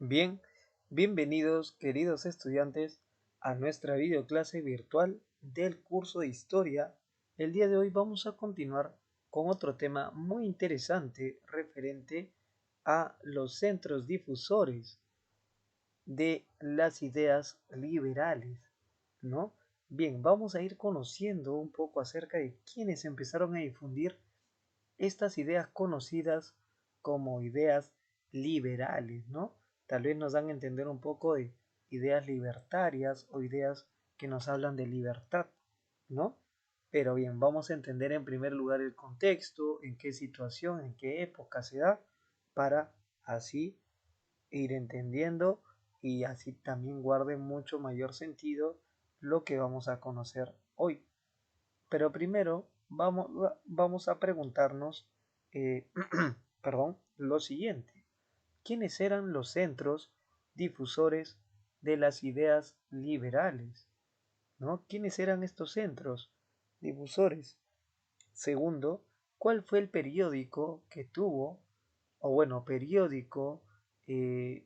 Bien, bienvenidos queridos estudiantes a nuestra videoclase virtual del curso de Historia. El día de hoy vamos a continuar con otro tema muy interesante referente a los centros difusores de las ideas liberales, ¿no? Bien, vamos a ir conociendo un poco acerca de quiénes empezaron a difundir estas ideas conocidas como ideas liberales, ¿no? Tal vez nos dan a entender un poco de ideas libertarias o ideas que nos hablan de libertad, ¿no? Pero bien, vamos a entender en primer lugar el contexto, en qué situación, en qué época se da, para así ir entendiendo y así también guarde mucho mayor sentido lo que vamos a conocer hoy. Pero primero vamos a preguntarnos, eh, perdón, lo siguiente. ¿Quiénes eran los centros difusores de las ideas liberales? ¿No? ¿Quiénes eran estos centros difusores? Segundo, ¿cuál fue el periódico que tuvo, o bueno, periódico eh,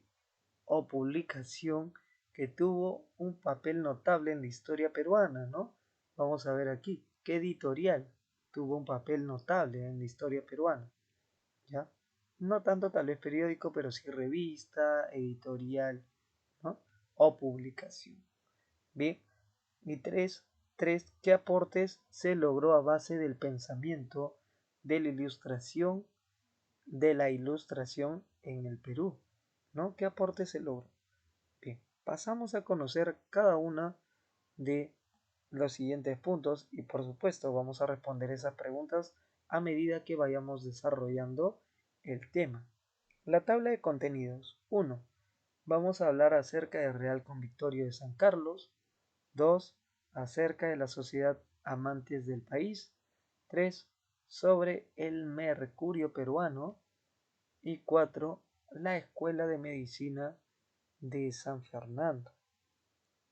o publicación que tuvo un papel notable en la historia peruana, ¿no? Vamos a ver aquí, ¿qué editorial tuvo un papel notable en la historia peruana? ¿Ya? No tanto tal vez periódico, pero sí revista, editorial, ¿no? O publicación. Bien, y tres, ¿qué aportes se logró a base del pensamiento de la ilustración en el Perú? ¿No? ¿Qué aportes se logró? Bien, pasamos a conocer cada una de los siguientes puntos y por supuesto vamos a responder esas preguntas a medida que vayamos desarrollando el tema. La tabla de contenidos. 1. Vamos a hablar acerca del Real Convictorio de San Carlos. 2. Acerca de la Sociedad Amantes del País. 3. Sobre el Mercurio peruano. Y 4. La Escuela de Medicina de San Fernando.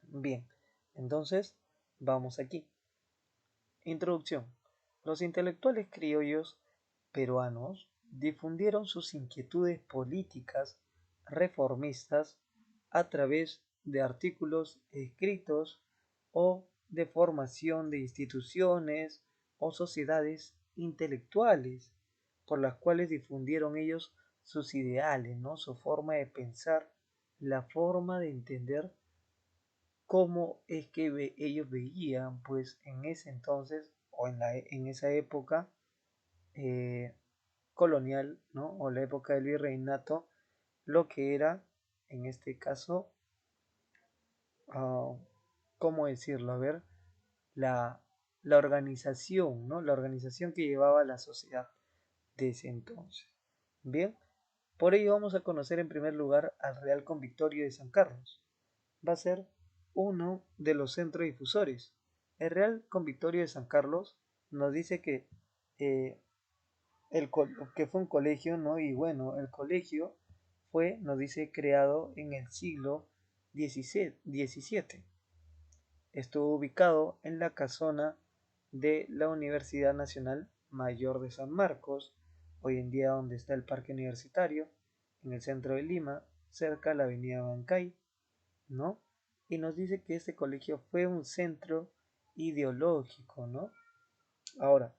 Bien, entonces vamos aquí. Introducción. Los intelectuales criollos peruanos difundieron sus inquietudes políticas reformistas a través de artículos escritos o de formación de instituciones o sociedades intelectuales por las cuales difundieron ellos sus ideales, ¿no? Su forma de pensar, la forma de entender cómo es que ellos veían, pues en ese entonces o en esa época eh, colonial, ¿no? O la época del virreinato, lo que era, en este caso, uh, ¿cómo decirlo? A ver, la, la organización, ¿no? La organización que llevaba la sociedad de ese entonces. Bien, por ello vamos a conocer en primer lugar al Real Convictorio de San Carlos. Va a ser uno de los centros difusores. El Real Convictorio de San Carlos nos dice eh, que fue un colegio, ¿no? Y bueno, el colegio fue, nos dice, creado en el siglo XVII. Estuvo ubicado en la casona de la Universidad Nacional Mayor de San Marcos, hoy en día donde está el Parque Universitario, en el centro de Lima, cerca de la Avenida Bancay, ¿no? Y nos dice que este colegio fue un centro ideológico, ¿no? Ahora,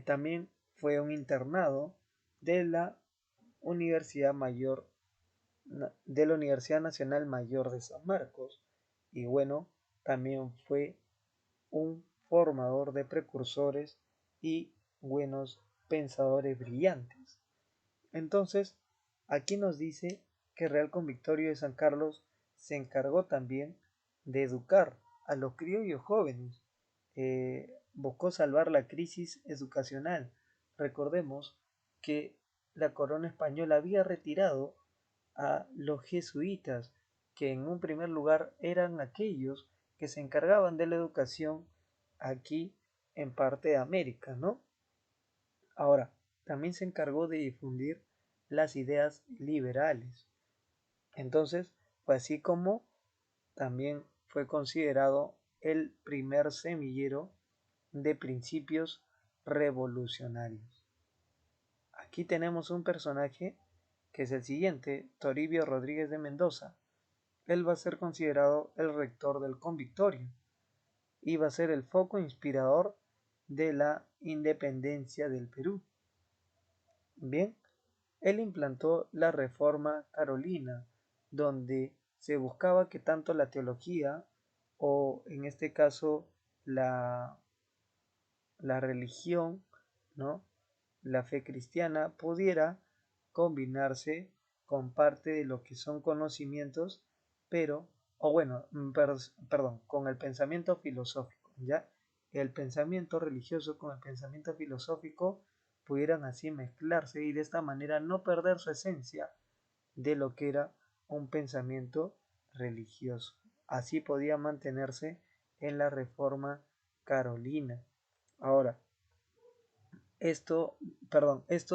también fue un internado de la Universidad Mayor, de la Universidad Nacional Mayor de San Marcos. Y bueno, también fue un formador de precursores y buenos pensadores brillantes. Entonces, aquí nos dice que Real Convictorio de San Carlos se encargó también de educar a los criollos jóvenes. Buscó salvar la crisis educacional. Recordemos que la corona española había retirado a los jesuitas, que en un primer lugar eran aquellos que se encargaban de la educación aquí en parte de América, ¿no? Ahora, también se encargó de difundir las ideas liberales. Entonces, fue así como también fue considerado el primer semillero de principios revolucionarios. Aquí tenemos un personaje que es el siguiente, Toribio Rodríguez de Mendoza. Él va a ser considerado el rector del Convictorio y va a ser el foco inspirador de la independencia del Perú. Bien, él implantó la Reforma Carolina, donde se buscaba que tanto la teología o en este caso la, la religión, ¿no? La fe cristiana pudiera combinarse con parte de lo que son conocimientos, pero, o bueno, perdón, con el pensamiento filosófico, ¿ya? El pensamiento religioso con el pensamiento filosófico pudieran así mezclarse y de esta manera no perder su esencia de lo que era un pensamiento religioso. Así podía mantenerse en la Reforma Carolina. Ahora, esto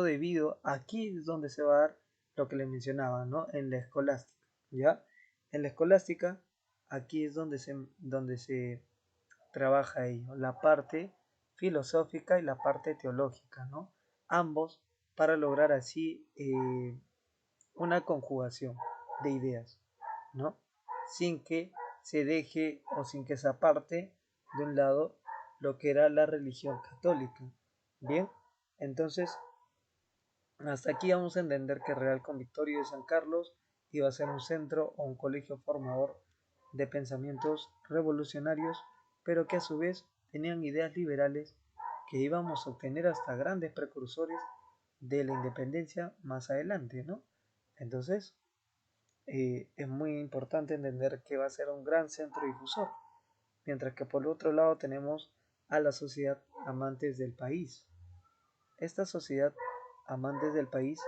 debido, aquí es donde se va a dar lo que le mencionaba, ¿no? En la escolástica, ¿ya? En la escolástica, aquí es donde se trabaja ello, la parte filosófica y la parte teológica, ¿no? Ambos para lograr así una conjugación de ideas, ¿no? Sin que se deje o sin que se aparte de un lado lo que era la religión católica. Bien, entonces hasta aquí vamos a entender que Real Convictorio de San Carlos iba a ser un centro o un colegio formador de pensamientos revolucionarios, pero que a su vez tenían ideas liberales que íbamos a obtener hasta grandes precursores de la independencia más adelante, ¿no? Entonces, es muy importante entender que va a ser un gran centro difusor, mientras que por el otro lado tenemos a la sociedad amantes del país. Esta sociedad amantes del país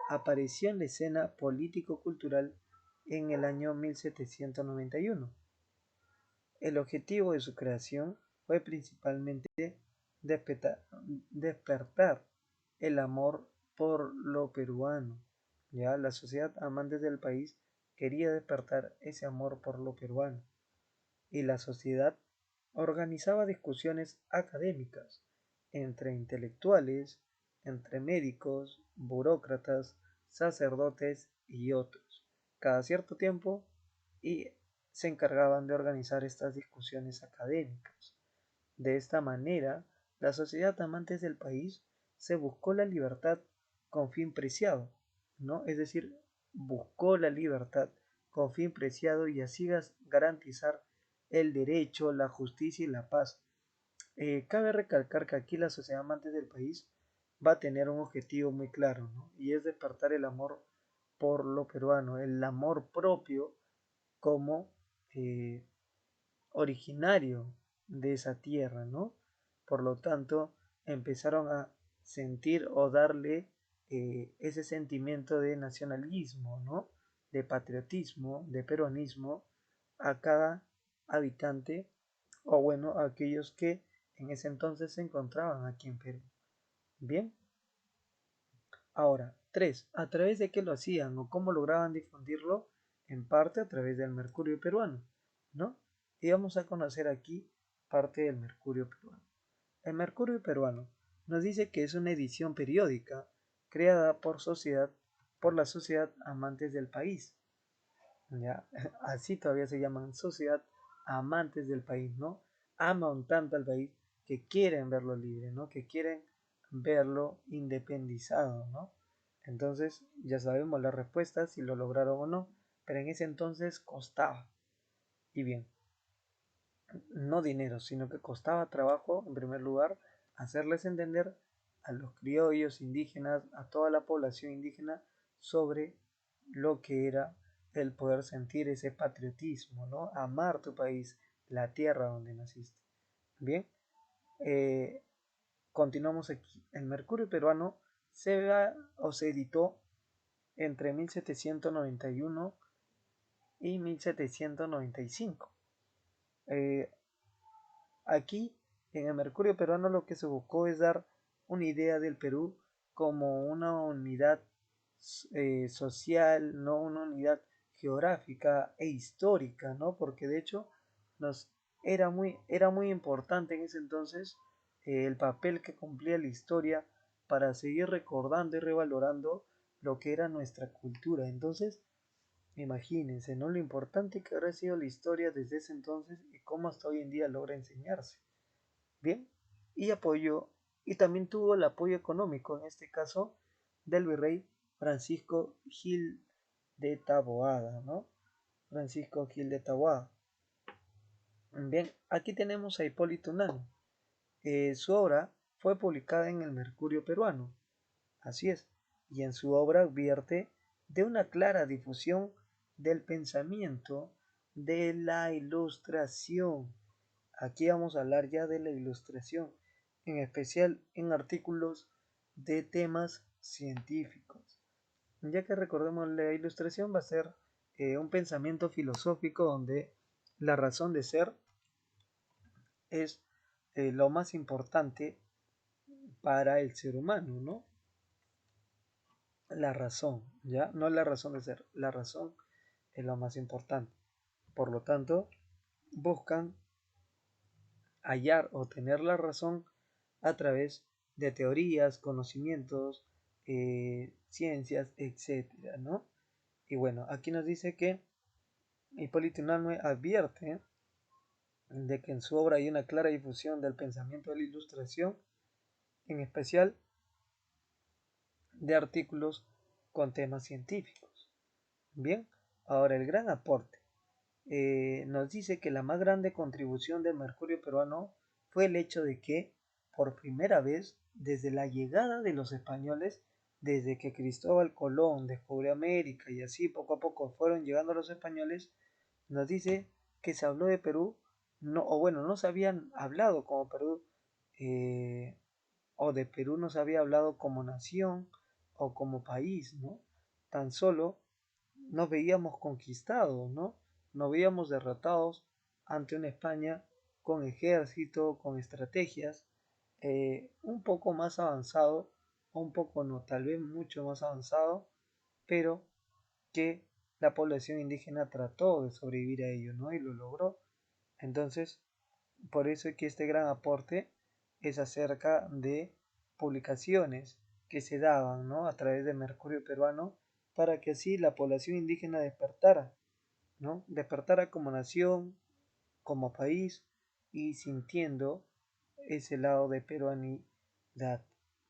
apareció en la escena político-cultural en el año 1791. El objetivo de su creación fue principalmente despertar el amor por lo peruano. Ya la sociedad amantes del país quería despertar ese amor por lo peruano y la sociedad organizaba discusiones académicas entre intelectuales, entre médicos, burócratas, sacerdotes y otros, cada cierto tiempo, y se encargaban de organizar estas discusiones académicas. De esta manera, la sociedad amantes del país se buscó la libertad con fin preciado, ¿no? Es decir, buscó la libertad con fin preciado y así garantizar el derecho, la justicia y la paz. Cabe recalcar que aquí la sociedad amante del país va a tener un objetivo muy claro, ¿no? Y es despertar el amor por lo peruano, el amor propio como eh, originario de esa tierra, ¿no? Por lo tanto, empezaron a sentir o darle ese sentimiento de nacionalismo, ¿no? De patriotismo, de peronismo a cada habitante, o bueno, a aquellos que en ese entonces se encontraban aquí en Perú. Bien, ahora, tres, ¿a través de qué lo hacían o cómo lograban difundirlo? En parte a través del mercurio peruano, ¿no? Y vamos a conocer aquí parte del mercurio peruano. El mercurio peruano nos dice que es una edición periódica creada por la sociedad amantes del país. ¿Ya? Así todavía se llaman sociedad amantes del país, ¿no? Aman tanto al país que quieren verlo libre, ¿no? Que quieren verlo independizado, ¿no? Entonces ya sabemos la respuesta, si lo lograron o no, pero en ese entonces costaba. Y bien, no dinero, sino que costaba trabajo, en primer lugar, hacerles entender a los criollos indígenas, a toda la población indígena, sobre lo que era el poder sentir ese patriotismo, ¿no? Amar tu país, la tierra donde naciste. Bien, eh, continuamos aquí. El Mercurio peruano se editó entre 1791 y 1795. Eh, Aquí, en el Mercurio peruano, lo que se buscó es dar una idea del Perú como una unidad social, no una unidad geográfica e histórica, ¿no? Porque de hecho nos era muy importante en ese entonces el papel que cumplía la historia para seguir recordando y revalorando lo que era nuestra cultura. Entonces, imagínense, ¿no? Lo importante que habrá sido la historia desde ese entonces y cómo hasta hoy en día logra enseñarse. Bien, y apoyó, y también tuvo el apoyo económico, en este caso, del virrey Francisco Gil de Taboada, ¿no? Francisco Gil de Taboada. Bien, aquí tenemos a Hipólito Unanue. Su obra fue publicada en el Mercurio Peruano, así es, y en su obra advierte de una clara difusión del pensamiento de la ilustración. Aquí vamos a hablar ya de la ilustración, en especial en artículos de temas científicos. Ya que recordemos, la ilustración va a ser un pensamiento filosófico donde la razón de ser es lo más importante para el ser humano, ¿no? La razón, ¿ya? No la razón de ser, la razón es lo más importante. Por lo tanto, buscan hallar o tener la razón a través de teorías, conocimientos, ciencias, etcétera, ¿no? Y bueno, aquí nos dice que Hipólito Unanue advierte de que en su obra hay una clara difusión del pensamiento de la ilustración, en especial de artículos con temas científicos. Bien, ahora el gran aporte. Nos dice que la más grande contribución del Mercurio peruano fue el hecho de que, por primera vez, desde la llegada de los españoles, desde que Cristóbal Colón descubrió América y así poco a poco fueron llegando los españoles, nos dice que se habló de Perú, no, o bueno, no se habían hablado como Perú, eh, o de Perú no se había hablado como nación o como país, ¿no? Tan solo nos veíamos conquistados, ¿no? Nos veíamos derrotados ante una España con ejército, con estrategias, un poco más avanzado, o un poco no, tal vez mucho más avanzado, pero que la población indígena trató de sobrevivir a ello, ¿no? Y lo logró. Entonces, por eso es que este gran aporte es acerca de publicaciones que se daban, ¿no? A través de Mercurio Peruano para que así la población indígena despertara, ¿no? Despertara como nación, como país y sintiendo ese lado de peruanidad,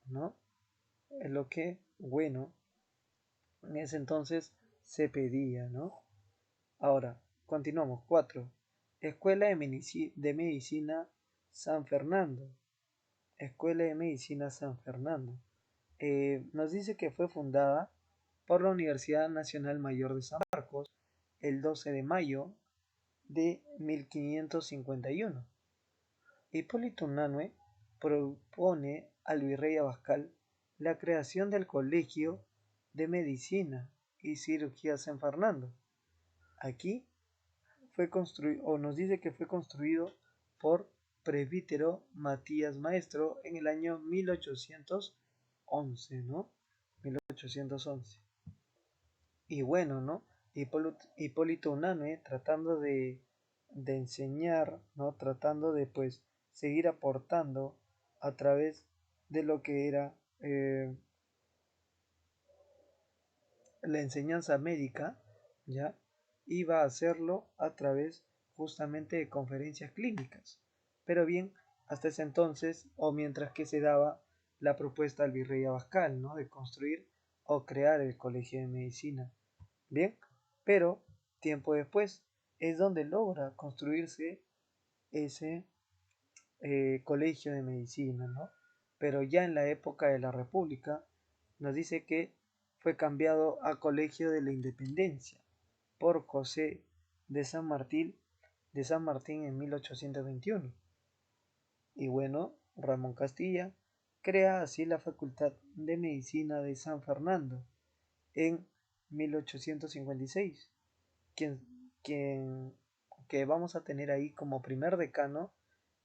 ¿no? Es lo que, bueno, en ese entonces se pedía, ¿no? Ahora, continuamos. 4. Escuela de Medicina San Fernando. Escuela de Medicina San Fernando. Nos dice que fue fundada por la Universidad Nacional Mayor de San Marcos el 12 de mayo de 1551. Hipólito Unanue propone al virrey Abascal la creación del Colegio de Medicina y Cirugía San Fernando. Aquí fue construido, o nos dice que fue construido por presbítero Matías Maestro en el año 1811, ¿no? 1811. Y bueno, ¿no? Hipólito Unanue tratando de enseñar, ¿no? Tratando de pues seguir aportando a través de lo que era la enseñanza médica, ¿ya? Iba a hacerlo a través justamente de conferencias clínicas. Pero bien, hasta ese entonces, o mientras que se daba la propuesta al virrey Abascal, ¿no? De construir o crear el Colegio de Medicina. Bien, pero tiempo después es donde logra construirse ese colegio de medicina, ¿no? Pero ya en la época de la República nos dice que fue cambiado a Colegio de la Independencia por José de San Martín en 1821. Y bueno, Ramón Castilla crea así la Facultad de Medicina de San Fernando en 1856, quien, quien que vamos a tener ahí como primer decano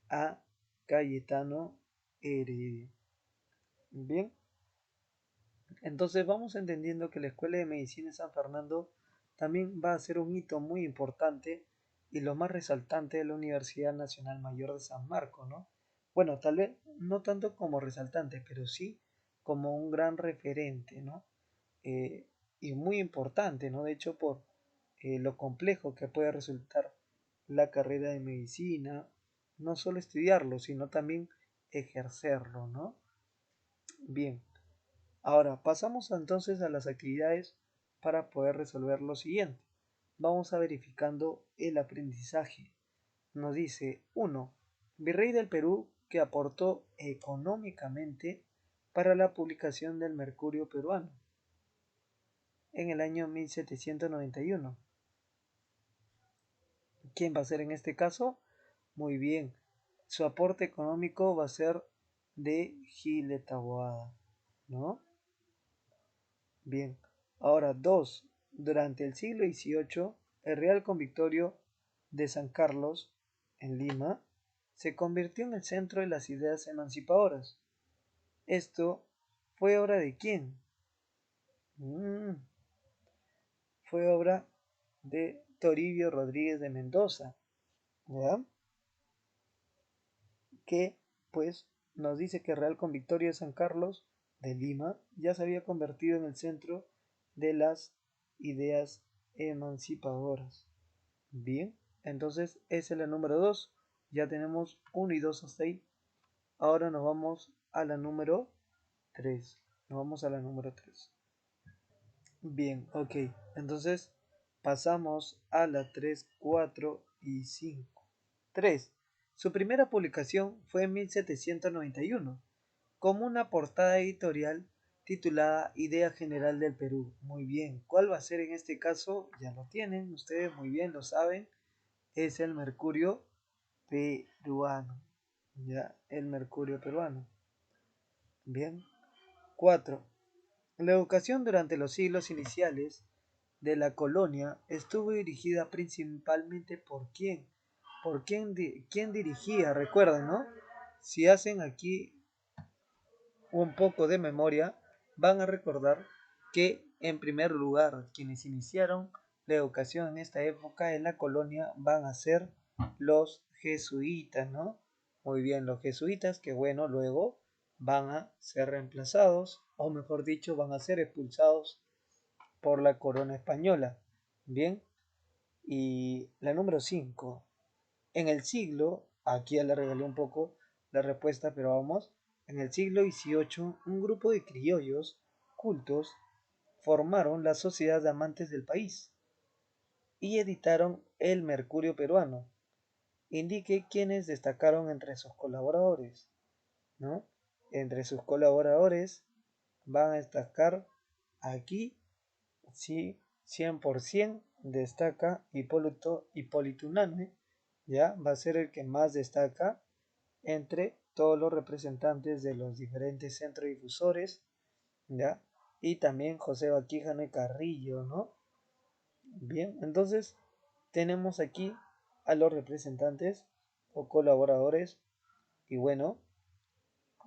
a Cayetano Heredia. Bien, entonces vamos entendiendo que la Escuela de Medicina de San Fernando también va a ser un hito muy importante y lo más resaltante de la Universidad Nacional Mayor de San Marcos, ¿no? Bueno, tal vez no tanto como resaltante, pero sí como un gran referente, ¿no? y muy importante, ¿no? De hecho, por lo complejo que puede resultar la carrera de medicina, no solo estudiarlo, sino también ejercerlo, ¿no? Bien, ahora pasamos entonces a las actividades para poder resolver lo siguiente. Vamos a verificando el aprendizaje. Nos dice 1. Virrey del Perú que aportó económicamente para la publicación del Mercurio peruano en el año 1791. ¿Quién va a ser en este caso? Muy bien, su aporte económico va a ser de Gil de Taboada, ¿no? Bien, ahora 2. Durante el siglo XVIII, el Real Convictorio de San Carlos, en Lima, se convirtió en el centro de las ideas emancipadoras. ¿Esto fue obra de quién? Mm, Fue obra de Toribio Rodríguez de Mendoza, ¿ya? Que pues nos dice que Real Convictorio de San Carlos de Lima ya se había convertido en el centro de las ideas emancipadoras. Bien, entonces esa es la número 2. Ya tenemos 1 y 2 hasta ahí. Ahora nos vamos a la número 3. Nos vamos a la número 3. Bien, ok. Entonces pasamos a la 3, 4 y 5. 3. Su primera publicación fue en 1791, como una portada editorial titulada Idea General del Perú. Muy bien, ¿cuál va a ser en este caso? Ya lo tienen, ustedes muy bien lo saben, es el Mercurio peruano. Ya, el Mercurio peruano. Bien. 4. La educación durante los siglos iniciales de la colonia estuvo dirigida principalmente por quién. ¿Por quién dirigía? Recuerden, ¿no? Si hacen aquí un poco de memoria, van a recordar que en primer lugar quienes iniciaron la educación en esta época en la colonia van a ser los jesuitas, ¿no? Muy bien, los jesuitas que bueno, luego van a ser reemplazados, o mejor dicho, van a ser expulsados por la corona española. Bien, y la número 5. En el siglo, aquí ya le regalé un poco la respuesta, pero vamos, en el siglo XVIII, un grupo de criollos cultos formaron la Sociedad de Amantes del País y editaron El Mercurio Peruano. Indique quiénes destacaron entre sus colaboradores, ¿no? Entre sus colaboradores van a destacar aquí, sí, 100% destaca Hipólito Unanue, ya va a ser el que más destaca entre todos los representantes de los diferentes centros difusores, ¿ya? Y también José Baquijano y Carrillo, ¿no? Bien, entonces tenemos aquí a los representantes o colaboradores y bueno,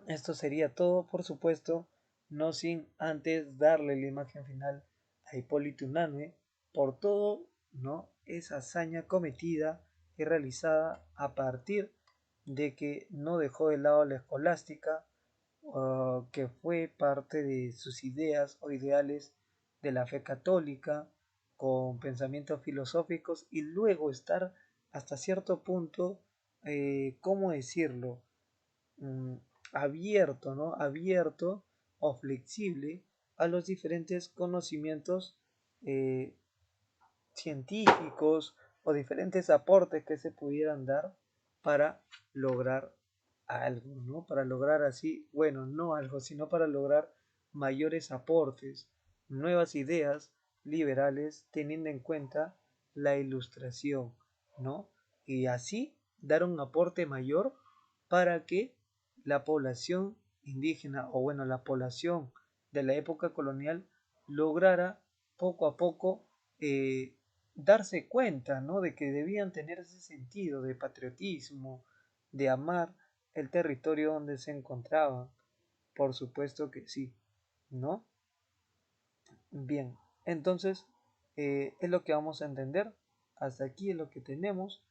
esto sería todo, por supuesto, no sin antes darle la imagen final a Hipólito Unanue por todo, ¿no? Esa hazaña cometida y realizada a partir de que no dejó de lado la escolástica, que fue parte de sus ideas o ideales de la fe católica, con pensamientos filosóficos y luego estar hasta cierto punto, ¿cómo decirlo? mm, Abierto, ¿no? Abierto o flexible a los diferentes conocimientos eh, científicos o diferentes aportes que se pudieran dar para lograr algo, ¿no? Para lograr así, bueno, no algo, sino para lograr mayores aportes, nuevas ideas liberales, teniendo en cuenta la ilustración, ¿no? Y así dar un aporte mayor para que la población indígena, o bueno, la población de la época colonial lograra poco a poco darse cuenta, ¿no? De que debían tener ese sentido de patriotismo, de amar el territorio donde se encontraban. Por supuesto que sí, ¿no? Bien, entonces es lo que vamos a entender. Hasta aquí es lo que tenemos.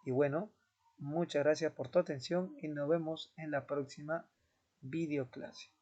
Y bueno, muchas gracias por tu atención y nos vemos en la próxima videoclase.